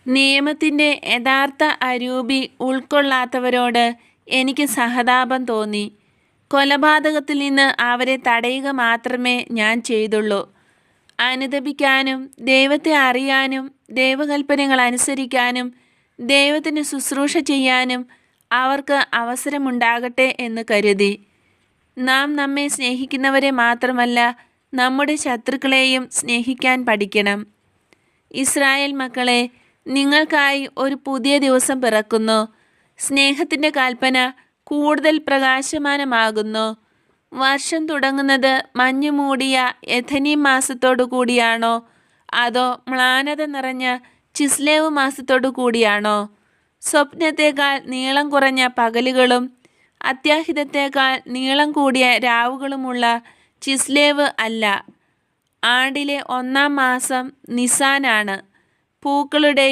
നിയമത്തിൻ്റെ യഥാർത്ഥ അരൂപി ഉൾക്കൊള്ളാത്തവരോട് എനിക്ക് സഹതാപം തോന്നി. കൊലപാതകത്തിൽ നിന്ന് അവരെ തടയുക മാത്രമേ ഞാൻ ചെയ്തുള്ളൂ. അനുതപിക്കാനും ദൈവത്തെ അറിയാനും ദൈവകൽപ്പനകൾ അനുസരിക്കാനും ദൈവത്തിന് ശുശ്രൂഷ ചെയ്യാനും അവർക്ക് അവസരമുണ്ടാകട്ടെ എന്ന് കരുതി. നാം നമ്മെ സ്നേഹിക്കുന്നവരെ മാത്രമല്ല, നമ്മുടെ ശത്രുക്കളെയും സ്നേഹിക്കാൻ പഠിക്കണം. ഇസ്രായേൽ മക്കളെ, നിങ്ങൾക്കായി ഒരു പുതിയ ദിവസം പിറക്കുന്നു. സ്നേഹത്തിൻ്റെ കൽപ്പന കൂടുതൽ പ്രകാശമാനമാകുന്നു. വർഷം തുടങ്ങുന്നത് മഞ്ഞു മൂടിയ എഥനീം മാസത്തോടു കൂടിയാണോ, അതോ മ്ലാനത നിറഞ്ഞ ചിസ്ലേവ് മാസത്തോടു കൂടിയാണോ? സ്വപ്നത്തേക്കാൾ നീളം കുറഞ്ഞ പകലുകളും അത്യാഹിതത്തേക്കാൾ നീളം കൂടിയ രാവുകളുമുള്ള ചിസ്ലേവ് അല്ല. ആണ്ടിലെ 1-ാം മാസം നിസാനാണ്. പൂക്കളുടെ